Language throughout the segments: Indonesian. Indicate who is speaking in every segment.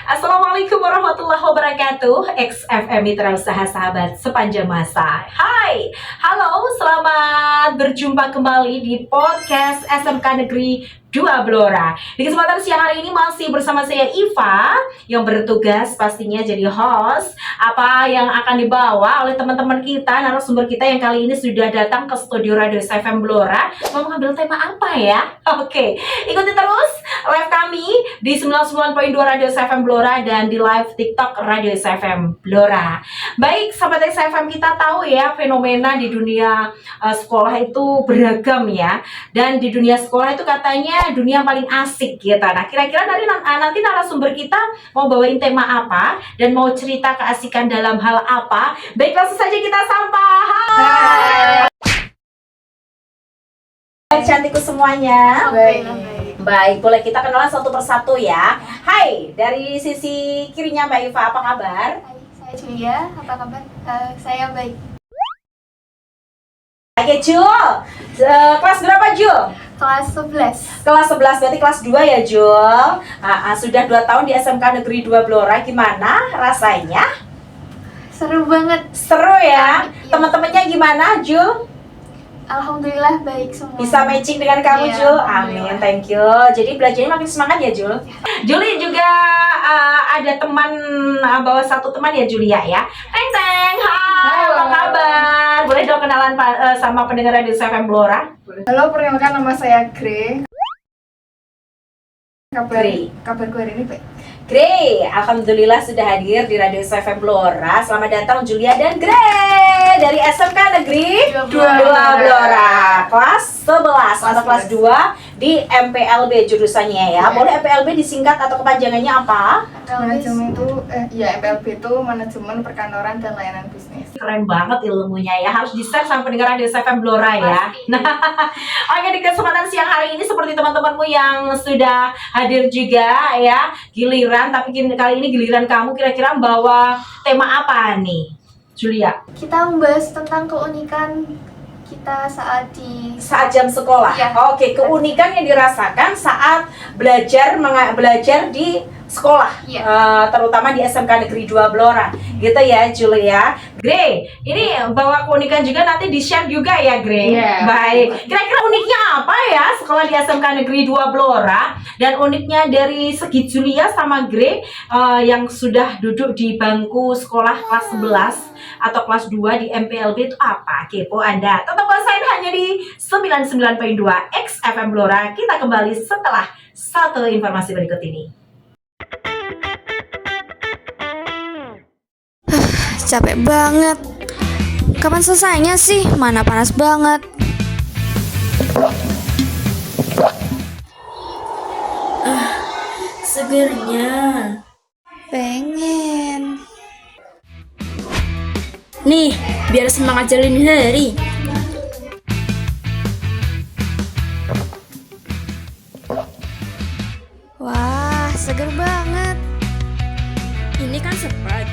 Speaker 1: Assalamualaikum warahmatullahi wabarakatuh. XFM Mitra Usaha Sahabat sepanjang masa. Hai, halo, selamat berjumpa kembali di podcast SMK Negeri 2 Blora. Di kesempatan siang hari ini masih bersama saya Iva yang bertugas pastinya jadi host. Apa yang akan dibawa oleh teman-teman kita, narasumber kita yang kali ini sudah datang ke studio Radio SFM Blora. Mau mengambil tema apa ya? Oke, ikuti terus live kami di 99.2 Radio SFM Blora dan di live TikTok Radio SFM Blora. Baik, sahabat SFM, kita tahu ya fenomena di dunia sekolah itu beragam ya. Dan di dunia sekolah itu katanya dunia paling asik gitu. Nah, kira-kira nanti narasumber kita mau bawain tema apa dan mau cerita keasikan dalam hal apa? Baik, langsung saja kita sapa. Hai. Cantikku semuanya. Baik, boleh kita kenalan satu persatu ya. Hai, dari sisi kirinya Mbak Iva, apa kabar?
Speaker 2: Hai, saya Julia, apa kabar? Saya baik.
Speaker 1: Oke, Jul. Kelas berapa, Jul?
Speaker 2: Kelas 11.
Speaker 1: Kelas 11, berarti kelas 2 ya, Jul. Sudah 2 tahun di SMK Negeri 2 Blora. Gimana rasanya?
Speaker 2: Seru banget.
Speaker 1: Seru ya?
Speaker 2: Iya.
Speaker 1: Teman-temannya gimana, Jul?
Speaker 2: Alhamdulillah baik semua.
Speaker 1: Bisa matching dengan kamu,
Speaker 2: Iya,
Speaker 1: Jul?
Speaker 2: alhamdulillah.
Speaker 1: Amin, thank you. Jadi belajarnya makin semangat ya, Jul? Juli juga ada teman, bawa satu teman ya, Julia ya. Teng teng, hai, apa kabar? Boleh dong kenalan sama pendengar Radio SFM Blora?
Speaker 3: Halo, perkenalkan nama saya Gre.
Speaker 1: Gre.
Speaker 3: Kabarku hari ini baik.
Speaker 1: Gre, alhamdulillah sudah hadir di Radio SFM Blora. Selamat datang Julia dan Gre dari SMK Negeri 2 Blora. Kelas 11 atau kelas 2 di MPLB jurusannya ya. Boleh MPLB disingkat atau kepanjangannya apa?
Speaker 3: Manajemen itu MPLB itu manajemen perkantoran dan layanan bisnis.
Speaker 1: Keren banget ilmunya ya, harus di-share sama pendengar Radio SFM Blora ya. Nah, oke, di kesempatan siang hari ini seperti teman-temanmu yang sudah hadir juga ya, giliran, tapi kali ini giliran kamu kira-kira bawa tema apa nih, Julia?
Speaker 2: Kita membahas tentang keunikan kita saat
Speaker 1: jam sekolah.
Speaker 2: Ya.
Speaker 1: Oke, keunikan yang dirasakan saat belajar di sekolah,
Speaker 2: Ya.
Speaker 1: Terutama di SMK Negeri 2 Blora, gitu ya, Julia. Gre, ini bawa keunikan juga, nanti di-share juga ya, Gre.
Speaker 3: Iya.
Speaker 1: Baik. Kira-kira uniknya apa ya sekolah di SMK Negeri 2 Blora, dan uniknya dari segi Julia sama Gre yang sudah duduk di bangku sekolah kelas 11 atau kelas 2 di MPLB itu apa? Kepo Anda. Tetap kuasain hanya di 99.2 XFM Blora. Kita kembali setelah satu informasi berikut ini.
Speaker 4: Capek banget. Kapan selesainya sih? Mana panas banget.
Speaker 5: Segernya.
Speaker 4: Pengen.
Speaker 5: Nih, biar semangat jalanin hari.
Speaker 4: Wah, seger banget.
Speaker 5: Ini kan Sprite.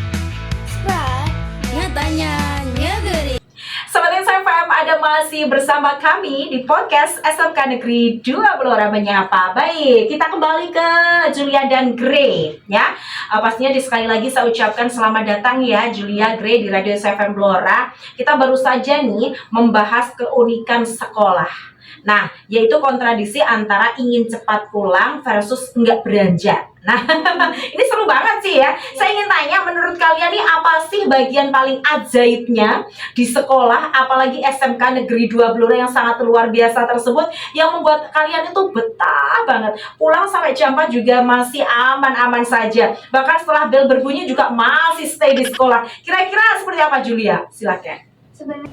Speaker 5: Nyatanya nyageri.
Speaker 1: Sobat SFM, ada masih bersama kami di podcast SMK Negeri 2 Blora Menyapa. Baik, kita kembali ke Julia dan Gre ya. Pastinya sekali lagi saya ucapkan selamat datang ya Julia, Gre di Radio SFM Blora. Kita baru saja nih membahas keunikan sekolah. Nah, yaitu kontradiksi antara ingin cepat pulang versus enggak beranjak. Nah, ini seru banget sih ya. Saya ingin tanya, menurut kalian nih apa sih bagian paling ajaibnya di sekolah, apalagi SMK Negeri 2 Blora yang sangat luar biasa tersebut, yang membuat kalian itu betah banget. Pulang sampai jam 4 juga masih aman-aman saja. Bahkan setelah bel berbunyi juga masih stay di sekolah. Kira-kira seperti apa, Julia? Silakan.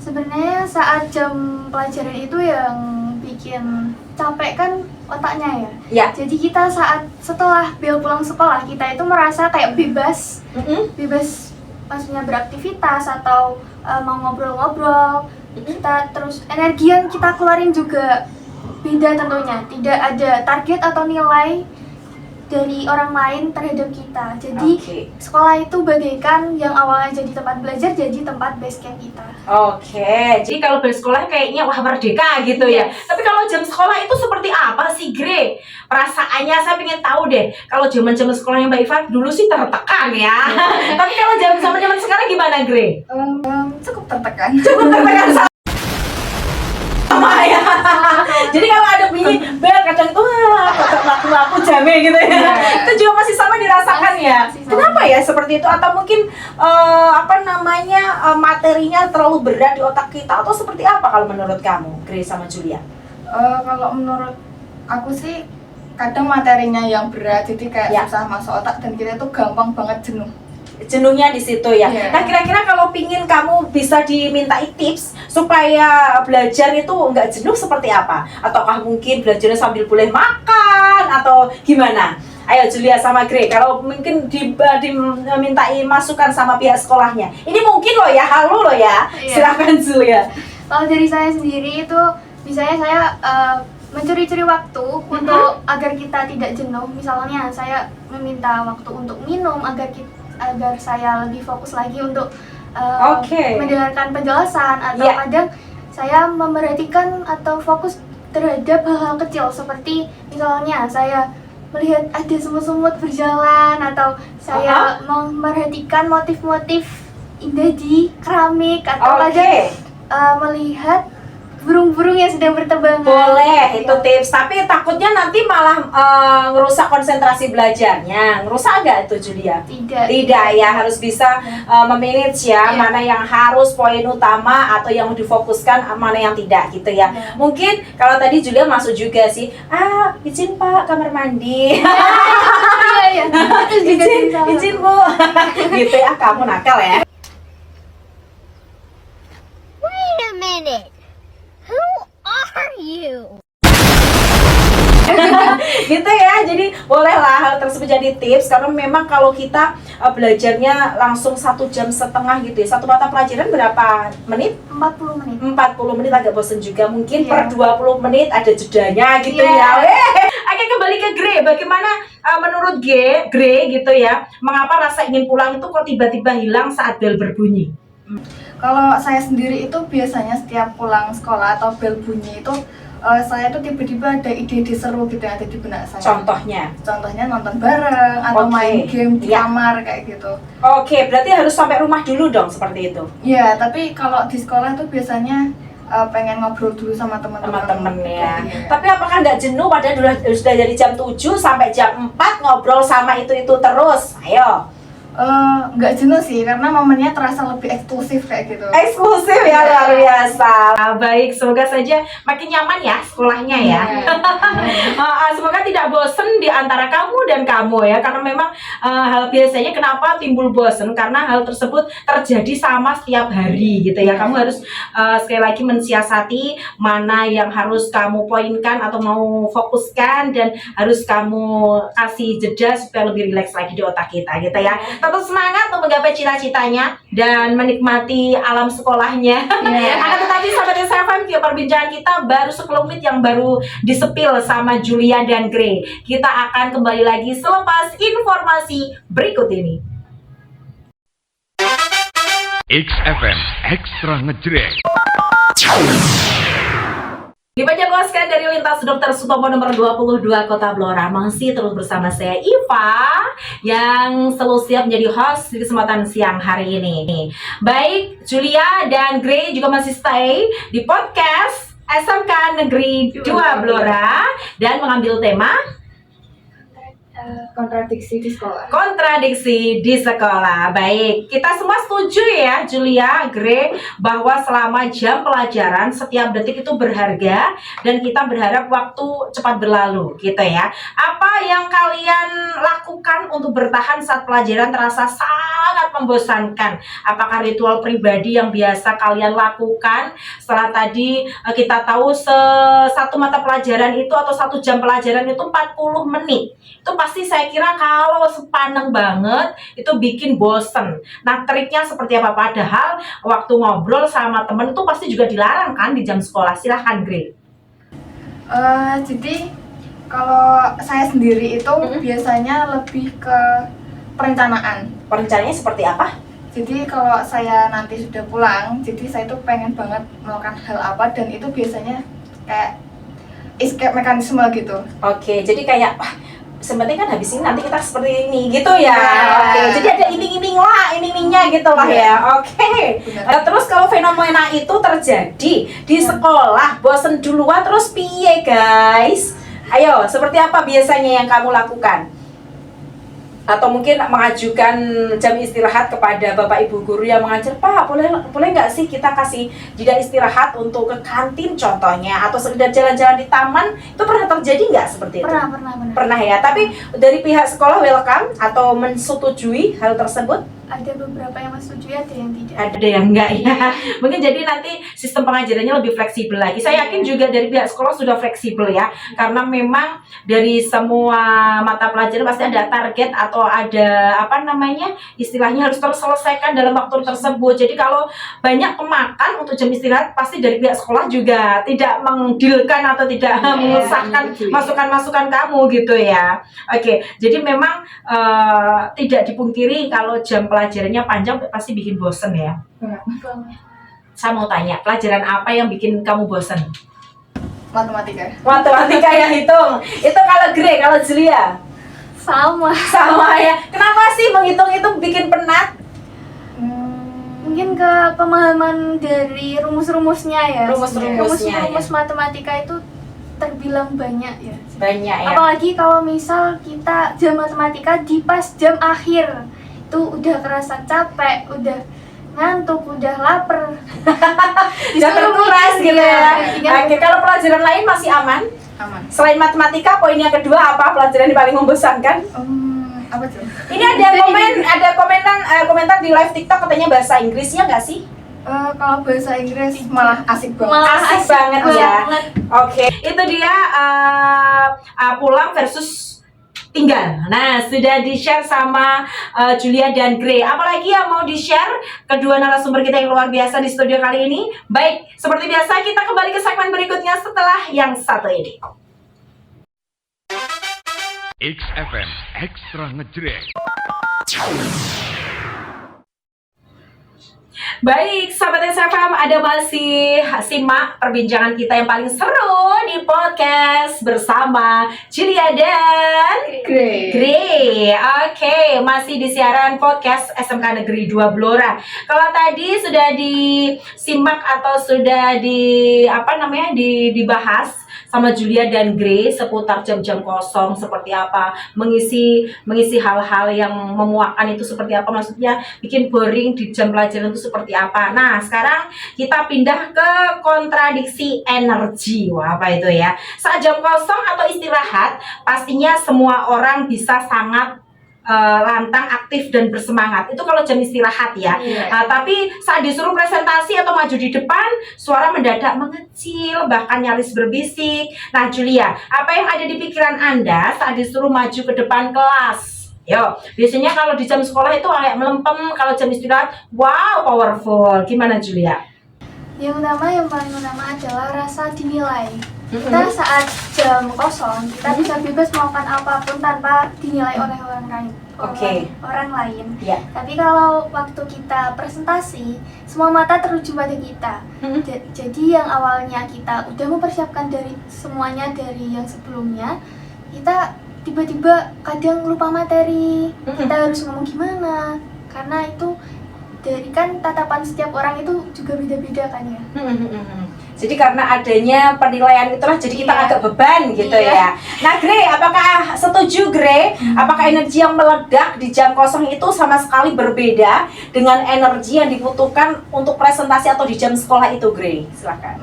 Speaker 2: Sebenarnya saat jam pelajaran itu yang bikin capek kan otaknya ya.
Speaker 1: Ya.
Speaker 2: Jadi kita setelah bel pulang sekolah, kita itu merasa kayak bebas. Bebas maksudnya beraktivitas atau mau ngobrol-ngobrol. Kita terus energi yang kita keluarin juga beda tentunya. Tidak ada target atau nilai dari orang lain terhadap kita. Jadi
Speaker 1: Oke.
Speaker 2: sekolah itu bagaikan yang awalnya jadi tempat belajar jadi tempat base camp kita.
Speaker 1: Oke, jadi kalau bersekolah kayaknya wah merdeka gitu ya. Tapi kalau jam sekolah itu seperti apa sih, Gre? Perasaannya saya pengen tahu deh. Kalau zaman-zaman sekolahnya Mbak Iva dulu sih tertekan ya. Tapi kalau zaman-zaman sekarang gimana, Gre?
Speaker 3: Cukup tertekan.
Speaker 1: Cukup tertekan sama ya. Jadi kalau ada bunyi bel kadang tuh laku jamin gitu ya. Itu juga masih sama dirasakan ya.
Speaker 2: Masih sama.
Speaker 1: Kenapa ya seperti itu? Atau mungkin materinya terlalu berat di otak kita atau seperti apa kalau menurut kamu, Grace sama Julia?
Speaker 3: Kalau menurut aku sih kadang materinya yang berat, jadi kayak
Speaker 1: Ya.
Speaker 3: susah masuk otak dan kita tuh gampang banget jenuh.
Speaker 1: Jenuhnya di situ ya.
Speaker 3: Iya.
Speaker 1: Nah, kira-kira kalau pingin kamu bisa dimintai tips supaya belajar itu nggak jenuh seperti apa? Ataukah mungkin belajarnya sambil boleh makan atau gimana? Ayo Julia sama Gre, kalau mungkin dimintai masukan sama pihak sekolahnya. Ini mungkin loh ya, halo loh ya.
Speaker 2: Iya.
Speaker 1: Silakan Julia.
Speaker 2: Kalau dari saya sendiri itu misalnya saya mencuri-curi waktu untuk agar kita tidak jenuh. Misalnya saya meminta waktu untuk minum agar saya lebih fokus lagi untuk
Speaker 1: Oke.
Speaker 2: mendengarkan penjelasan atau
Speaker 1: Iya.
Speaker 2: kadang saya memperhatikan atau fokus terhadap hal-hal kecil seperti misalnya saya melihat ada semut-semut berjalan atau saya memperhatikan motif-motif indah di keramik atau kadang melihat burung-burung yang sedang berterbangan.
Speaker 1: Boleh, itu
Speaker 2: Ya.
Speaker 1: tips. Tapi takutnya nanti malah ngerusak konsentrasi belajarnya. Ngerusak nggak itu Julia? Tidak ya, harus bisa memanage ya,
Speaker 2: Iya.
Speaker 1: mana yang harus poin utama atau yang difokuskan, mana yang tidak gitu ya.
Speaker 2: Iya.
Speaker 1: Mungkin kalau tadi Julia masuk juga sih, izin Pak kamar mandi.
Speaker 2: Iya, itu juga jadi salah
Speaker 1: izin
Speaker 2: satu.
Speaker 1: Bu. Gitu ya, kamu nakal ya.
Speaker 6: Wait a minute. Who are you?
Speaker 1: Gitu ya, jadi bolehlah hal tersebut jadi tips karena memang kalau kita belajarnya langsung 1,5 jam gitu ya, satu mata pelajaran berapa menit?
Speaker 2: 40 menit.
Speaker 1: 40 menit agak bosen juga, mungkin
Speaker 2: Iya.
Speaker 1: per 20 menit ada jedanya gitu
Speaker 2: Iya.
Speaker 1: ya. Oke, kembali ke Gre, bagaimana menurut Gre gitu ya, mengapa rasa ingin pulang itu kok tiba-tiba hilang saat bel berbunyi?
Speaker 3: Kalau saya sendiri itu biasanya setiap pulang sekolah atau bel bunyi itu saya tuh tiba-tiba ada ide-ide seru gitu yang ada di benak saya. Contohnya nonton bareng atau
Speaker 1: Oke.
Speaker 3: main game di
Speaker 1: Iya.
Speaker 3: kamar kayak gitu.
Speaker 1: Oke, berarti harus sampai rumah dulu dong seperti itu.
Speaker 3: Iya, tapi kalau di sekolah tuh biasanya pengen ngobrol dulu sama teman-teman.
Speaker 1: Teman-teman ya.
Speaker 3: Iya.
Speaker 1: Tapi apakah nggak jenuh padahal sudah dari jam 7 sampai jam 4 ngobrol sama itu terus? Ayo.
Speaker 3: Nggak jenuh sih, karena momennya terasa lebih eksklusif kayak gitu.
Speaker 1: Eksklusif ya, luar biasa. Baik, semoga saja makin nyaman ya sekolahnya ya. Semoga tidak bosen di antara kamu dan kamu ya, karena memang hal biasanya kenapa timbul bosen karena hal tersebut terjadi sama setiap hari gitu ya. Kamu harus sekali lagi mensiasati mana yang harus kamu poinkan atau mau fokuskan dan harus kamu kasih jeda supaya lebih rileks lagi di otak kita gitu ya. Tetap semangat untuk menggapai cita-citanya dan menikmati alam sekolahnya. Akan tetapi sahabat SFM, perbincangan kita baru sekelumit yang baru disepil sama Julia dan Gre. Kita akan kembali lagi selepas informasi berikut ini.
Speaker 7: XFM Ekstra Ngejreng.
Speaker 1: Dipanjangluaskan dari lintas Dr. Sutomo nomor 22 Kota Blora. Masih terus bersama saya Iva yang selalu siap menjadi host di kesempatan siang hari ini. Baik, Julia dan Gre juga masih stay di podcast SMK Negeri 2 Blora dan mengambil tema
Speaker 3: Kontradiksi di sekolah.
Speaker 1: kontradiksi di sekolah. Baik, kita semua setuju ya Julia, Gre, bahwa selama jam pelajaran setiap detik itu berharga dan kita berharap waktu cepat berlalu gitu ya. Apa yang kalian lakukan untuk bertahan saat pelajaran terasa sangat membosankan? Apakah ritual pribadi yang biasa kalian lakukan setelah tadi kita tahu satu mata pelajaran itu atau 1 jam pelajaran itu 40 menit. Itu pasti saya kira kalau sepaneng banget itu bikin bosen. Nah, triknya seperti apa? Padahal waktu ngobrol sama temen itu pasti juga dilarang kan di jam sekolah. Silahkan Gre.
Speaker 3: Jadi Kalau saya sendiri itu biasanya lebih ke perencanaan.
Speaker 1: Perencanaannya seperti apa?
Speaker 3: Jadi kalau saya nanti sudah pulang, jadi saya tuh pengen banget melakukan hal apa, dan itu biasanya kayak escape mekanisme gitu.
Speaker 1: Oke, jadi kayak wah, sebenarnya kan habis ini nanti kita seperti ini gitu ya.
Speaker 3: Nah.
Speaker 1: Oke, jadi ada iming-imingnya gitu lah ya. Oke. Nah, terus kalau fenomena itu terjadi di sekolah, bosen duluan terus piye guys? Ayo, seperti apa biasanya yang kamu lakukan? Atau mungkin mengajukan jam istirahat kepada bapak ibu guru yang mengajar, Pak, boleh nggak sih kita kasih jeda istirahat untuk ke kantin contohnya, atau sekedar jalan-jalan di taman? Itu pernah terjadi nggak seperti itu? Pernah ya. Tapi dari pihak sekolah welcome atau mensetujui hal tersebut?
Speaker 2: Ada beberapa yang menyetujui, ada yang tidak.
Speaker 1: Ada yang enggak ya. Mungkin jadi nanti sistem pengajarannya lebih fleksibel lagi. Saya yakin juga dari pihak sekolah sudah fleksibel ya, karena memang dari semua mata pelajaran pasti ada target atau ada apa namanya, istilahnya harus terselesaikan dalam waktu tersebut. Jadi kalau banyak pemakan untuk jam istirahat, pasti dari pihak sekolah juga tidak mengdealkan atau tidak mengesahkan masukan-masukan kamu gitu ya. Oke, jadi memang tidak dipungkiri kalau jam pelajarannya panjang pasti bikin bosen ya. Saya mau tanya, pelajaran apa yang bikin kamu bosen?
Speaker 3: Matematika.
Speaker 1: Matematika ya, hitung. Itu kalau Grey, kalau Julia? Sama ya. Kenapa sih menghitung-hitung bikin penat?
Speaker 2: Mungkin ke pemahaman dari rumus-rumusnya ya.
Speaker 1: Rumus-rumusnya
Speaker 2: Rumus matematika itu terbilang banyak ya.
Speaker 1: Banyak ya.
Speaker 2: Apalagi kalau misal kita jam matematika di pas jam akhir, itu udah kerasa capek, udah ngantuk, udah lapar.
Speaker 1: Udah terkuras gitu ya. Oke, kalau pelajaran lain masih aman?
Speaker 3: Aman.
Speaker 1: Selain matematika, poin yang kedua apa pelajaran yang paling membosankan?
Speaker 3: Apa tuh?
Speaker 1: Ini ada komentar di live TikTok katanya bahasa Inggrisnya nggak sih?
Speaker 3: Kalau bahasa Inggris malah asik banget.
Speaker 1: Asik banget ya. Oke, itu dia pulang versus tinggal. Nah, sudah di-share sama Julia dan Grey. Apalagi yang mau di-share kedua narasumber kita yang luar biasa di studio kali ini? Baik, seperti biasa kita kembali ke segmen berikutnya setelah yang satu ini.
Speaker 7: XFM Ekstra Ngejreng.
Speaker 1: Baik, sahabat SFM, ada masih simak perbincangan kita yang paling seru di podcast bersama Julia dan Grey. Oke, masih di siaran podcast SMK Negeri 2 Blora. Kalau tadi sudah disimak atau sudah dibahas sama Julia dan Grey seputar jam-jam kosong seperti apa, mengisi hal-hal yang memuakkan itu seperti apa, maksudnya bikin boring di jam pelajaran itu seperti apa. Nah, sekarang kita pindah ke kontradiksi energi. Wah, apa itu ya? Saat jam kosong atau istirahat, pastinya semua orang bisa sangat lantang, aktif dan bersemangat. Itu kalau jam istirahat ya. Tapi saat disuruh presentasi atau maju di depan, suara mendadak mengecil, bahkan nyaris berbisik. Nah, Julia, apa yang ada di pikiran Anda saat disuruh maju ke depan kelas? Yo, biasanya kalau di jam sekolah itu kayak melempem, kalau jam istirahat, wow, powerful. Gimana, Julia?
Speaker 2: Yang paling utama adalah rasa dinilai. Kita saat jam kosong, kita bisa bebas melakukan apapun tanpa dinilai oleh orang lain. Orang lain.
Speaker 1: Yeah.
Speaker 2: Tapi kalau waktu kita presentasi, semua mata tertuju pada kita. Jadi yang awalnya kita udah mempersiapkan dari semuanya dari yang sebelumnya, kita tiba-tiba kadang lupa materi. Kita harus ngomong gimana? Karena itu dari kan tatapan setiap orang itu juga beda-beda kan ya.
Speaker 1: Jadi karena adanya penilaian itulah jadi kita agak beban gitu ya. Nah, Grey, apakah setuju Grey? Apakah energi yang meledak di jam kosong itu sama sekali berbeda dengan energi yang dibutuhkan untuk presentasi atau di jam sekolah itu, Grey? Silakan.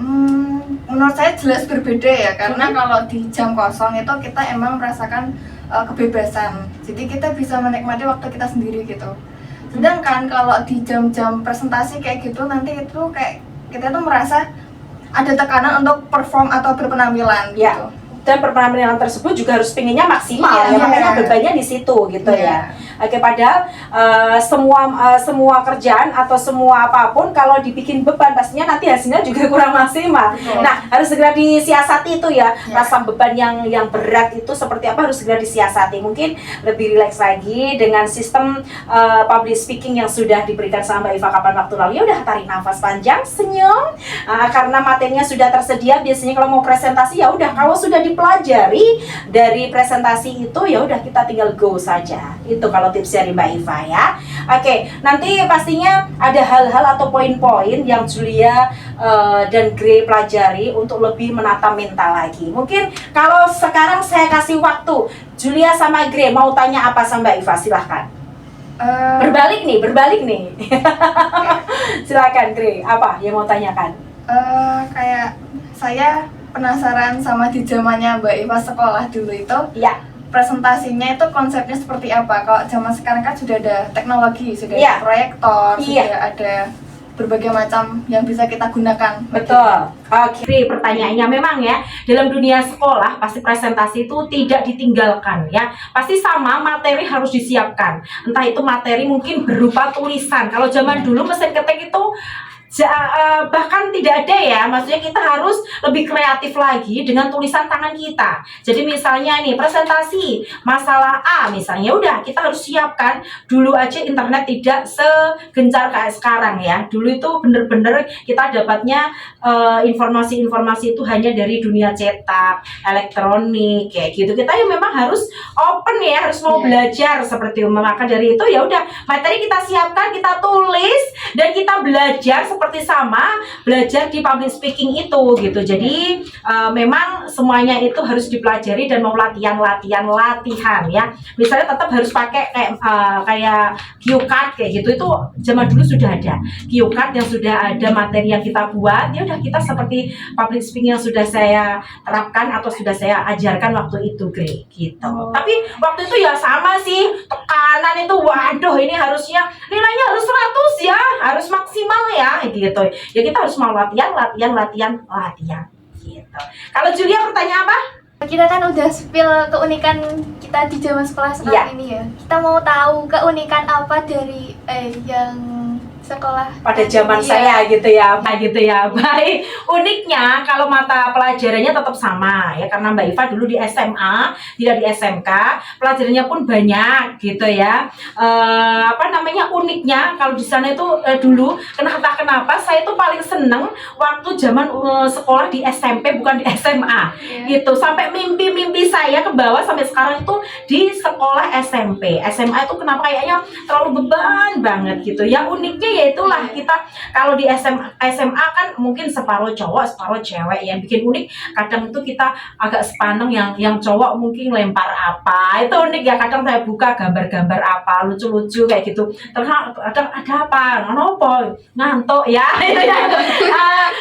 Speaker 3: Menurut saya jelas berbeda ya, karena kalau di jam kosong itu kita emang merasakan kebebasan. Jadi kita bisa menikmati waktu kita sendiri gitu. Sedangkan kalau di jam-jam presentasi kayak gitu, nanti itu kayak kita tuh merasa ada tekanan untuk perform atau berpenampilan gitu.
Speaker 1: Dan berpenampilan tersebut juga harus pinginnya maksimal ya, makanya bebannya di situ gitu ya. Oke, padahal semua kerjaan atau semua apapun kalau dibikin beban pastinya nanti hasilnya juga kurang maksimal. Nah, harus segera disiasati itu ya. Rasa beban yang berat itu seperti apa harus segera disiasati. Mungkin lebih rileks lagi dengan sistem public speaking yang sudah diberikan sama Mbak Iva kapan waktu lalu. Ya udah, tarik nafas panjang, senyum. Karena materinya sudah tersedia. Biasanya kalau mau presentasi ya udah, kalau sudah dipelajari dari presentasi itu ya udah, kita tinggal go saja. Itu kalau tips dari Mbak Iva ya. Oke, nanti pastinya ada hal-hal atau poin-poin yang Julia dan Gray pelajari untuk lebih menata mental lagi. Mungkin kalau sekarang saya kasih waktu, Julia sama Gray mau tanya apa sama Mbak Iva, silahkan. Berbalik nih. Silakan Gray, apa yang mau tanyakan?
Speaker 3: Kayak saya penasaran sama di zamannya Mbak Iva sekolah dulu itu.
Speaker 1: Ya.
Speaker 3: Presentasinya itu konsepnya seperti apa? Kalau zaman sekarang kan sudah ada teknologi, sudah
Speaker 1: Iya.
Speaker 3: ada proyektor,
Speaker 1: Iya.
Speaker 3: sudah ada berbagai macam yang bisa kita gunakan.
Speaker 1: Betul. Oke, pertanyaannya memang ya, dalam dunia sekolah pasti presentasi itu tidak ditinggalkan ya. Pasti sama, materi harus disiapkan. Entah itu materi mungkin berupa tulisan. Kalau zaman dulu mesin ketik itu bahkan tidak ada ya, maksudnya kita harus lebih kreatif lagi dengan tulisan tangan kita. Jadi misalnya nih presentasi masalah A misalnya, udah kita harus siapkan dulu aja. Internet tidak segencar kayak sekarang ya. Dulu itu bener-bener kita dapatnya informasi-informasi itu hanya dari dunia cetak, elektronik kayak gitu. Kita ya memang harus open ya, harus mau belajar seperti itu. Maka dari itu ya udah, materi kita siapkan, kita tulis dan kita belajar seperti sama belajar di public speaking itu gitu. Jadi memang semuanya itu harus dipelajari dan mau latihan ya. Misalnya tetap harus pakai kayak cue card kayak gitu, itu zaman dulu sudah ada cue card yang sudah ada materi yang kita buat. Ya udah, kita seperti public speaking yang sudah saya terapkan atau sudah saya ajarkan waktu itu, Gray gitu. Tapi waktu itu ya sama sih, tekanan itu waduh, ini harusnya nilainya harus 100 ya, harus maksimal ya gitu. Ya kita harus mau latihan gitu. Kalau Julia pertanyaan apa?
Speaker 2: Kita kan udah spill keunikan kita di zaman sekolah sekarang ini ya. Kita mau tahu keunikan apa dari yang sekolah
Speaker 1: pada zaman saya gitu ya. Baik, uniknya kalau mata pelajarannya tetap sama ya, karena Mbak Iva dulu di SMA, tidak di SMK, pelajarannya pun banyak gitu ya. Uniknya kalau di sana itu dulu kenapa saya itu paling seneng waktu zaman sekolah di SMP bukan di SMA gitu. Sampai mimpi saya ke bawah sampai sekarang itu di sekolah SMP. SMA itu kenapa kayaknya terlalu beban banget gitu ya. Uniknya ya itulah, kita kalau di SMA kan mungkin separuh cowok separuh cewek. Yang bikin unik kadang itu kita agak sepaneng, yang cowok mungkin lempar apa, itu unik ya. Kadang saya buka gambar-gambar apa lucu-lucu kayak gitu, terus kadang ada apa ngantuk ya.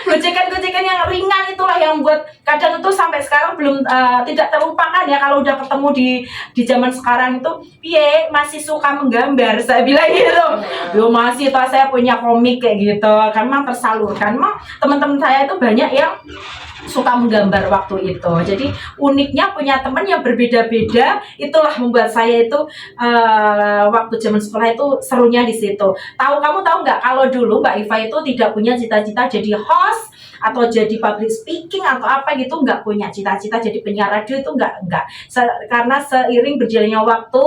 Speaker 1: Gojekan yang ringan itulah yang buat kadang itu sampai sekarang belum tidak terlupakan ya. Kalau udah ketemu di zaman sekarang itu, masih suka menggambar, saya bilang gitu. Yo masih, toh saya punya komik kayak gitu kan, memang tersalurkan. Memang teman-teman saya itu banyak yang suka menggambar waktu itu. Jadi uniknya punya teman yang berbeda-beda, itulah membuat saya itu waktu zaman sekolah itu serunya di situ. Kamu tahu nggak kalau dulu Mbak Iva itu tidak punya cita-cita jadi host atau jadi public speaking atau apa gitu, nggak punya cita-cita jadi penyiar radio, itu nggak. Karena seiring berjalannya waktu,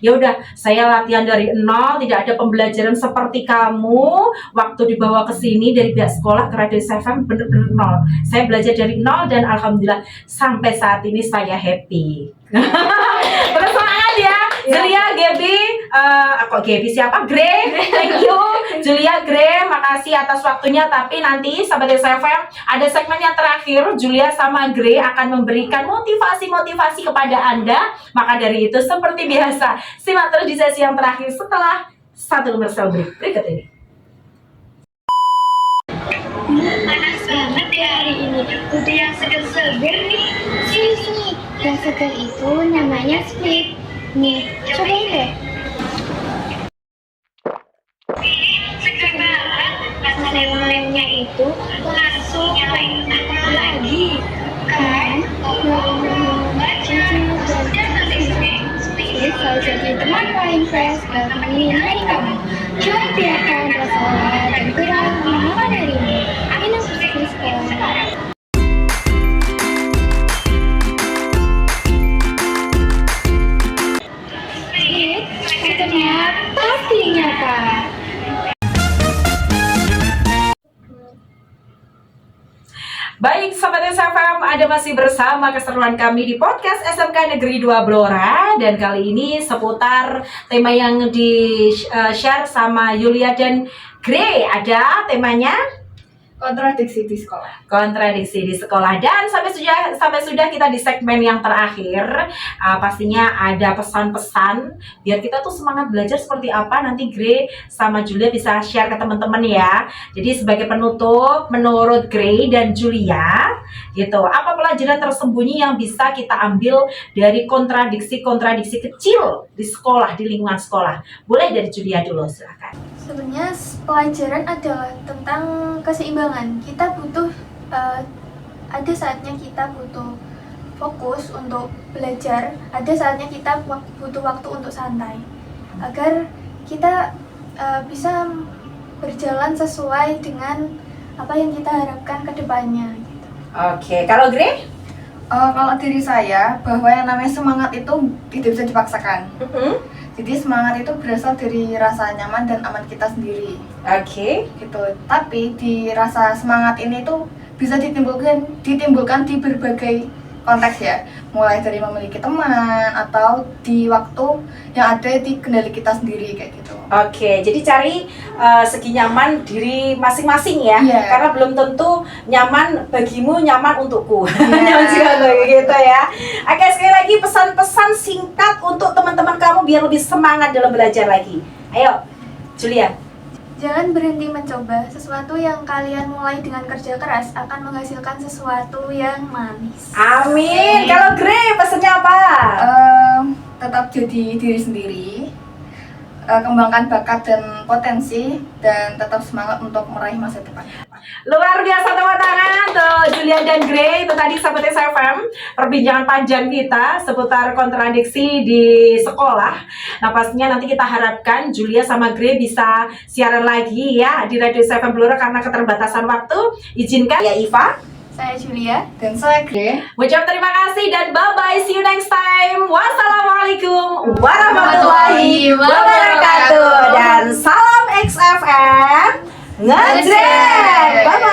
Speaker 1: ya udah saya latihan dari nol, tidak ada pembelajaran seperti kamu waktu dibawa ke sini dari pihak sekolah ke Radio FM, bener-bener nol. Saya belajar dari nol dan alhamdulillah sampai saat ini saya happy. Terus semangat ya, Julia, Gaby, siapa? Gray, thank you Julia, Gray, makasih atas waktunya. Tapi nanti sahabat SFM ada segmen yang terakhir, Julia sama Gray akan memberikan motivasi kepada Anda. Maka dari itu seperti biasa, simak terus di sesi yang terakhir setelah satu komersial berikut ini.
Speaker 6: Panas banget ya hari ini. Udah yang seger-seger nih. Sini. Yang seger itu namanya split. Nih, cobain deh. Seger banget. Pas lem-lemnya itu langsung pengen lagi. Kan? Jadi jadi teman paling fresh dalam menemani hari kamu. Jangan biarkan rasa lelah dan kurang menghela darimu. Ayo pergi sekolah sekarang. Akhirnya pasti nyata.
Speaker 1: Baik, Sobat SFM, ada masih bersama keseruan kami di podcast SMK Negeri 2 Blora. Dan kali ini seputar tema yang di-share sama Yulia dan Grey. Ada temanya
Speaker 3: Kontradiksi di sekolah.
Speaker 1: kontradiksi di sekolah. Dan sampai sudah kita di segmen yang terakhir. Pastinya ada pesan-pesan biar kita tuh semangat belajar seperti apa. Nanti Grey sama Julia bisa share ke teman-teman ya. Jadi sebagai penutup, menurut Grey dan Julia gitu, apa pelajaran tersembunyi yang bisa kita ambil dari kontradiksi-kontradiksi kecil di sekolah, di lingkungan sekolah? Boleh dari Julia dulu, silakan.
Speaker 2: Sebenarnya pelajaran adalah tentang keseimbangan. Kita butuh ada saatnya kita butuh fokus untuk belajar, ada saatnya kita butuh waktu untuk santai, agar kita bisa berjalan sesuai dengan apa yang kita harapkan ke depannya. Gitu.
Speaker 1: Oke, kalau Grey?
Speaker 3: Kalau diri saya, bahwa yang namanya semangat itu tidak bisa dipaksakan. Jadi semangat itu berasal dari rasa nyaman dan aman kita sendiri.
Speaker 1: Oke.
Speaker 3: Gitu. Tapi di rasa semangat ini tuh bisa ditimbulkan di berbagai konteks ya. Mulai dari memiliki teman atau di waktu yang ada di kendali kita sendiri kayak gitu.
Speaker 1: Oke, jadi cari segi nyaman diri masing-masing ya.
Speaker 3: Iya.
Speaker 1: Karena belum tentu nyaman bagimu, nyaman untukku.
Speaker 3: Iya.
Speaker 1: Nyaman juga kayak gitu ya. Oke, sekali lagi pesan-pesan singkat untuk teman-teman kamu biar lebih semangat dalam belajar lagi. Ayo, Julia.
Speaker 2: Jangan berhenti mencoba. Sesuatu yang kalian mulai dengan kerja keras akan menghasilkan sesuatu yang manis.
Speaker 1: Amin. Kalau Grey pesannya apa?
Speaker 3: Tetap jadi diri sendiri, kembangkan bakat dan potensi, dan tetap semangat untuk meraih masa depan.
Speaker 1: Luar biasa, tepuk tangan tuh Julia dan Grey. Itu tadi Sahabat SFM, perbincangan panjang kita seputar kontradiksi di sekolah. Nah pastinya nanti kita harapkan Julia sama Grey bisa siaran lagi ya di Radio SFM Blora karena keterbatasan waktu. Izinkan ya Iva,
Speaker 2: Saya Julia.
Speaker 3: Dan saya Grey.
Speaker 1: ucap terima kasih dan bye-bye. See you next time. Wassalamualaikum warahmatullahi wabarakatuh. Dan salam XFM ngejreng. Bye-bye.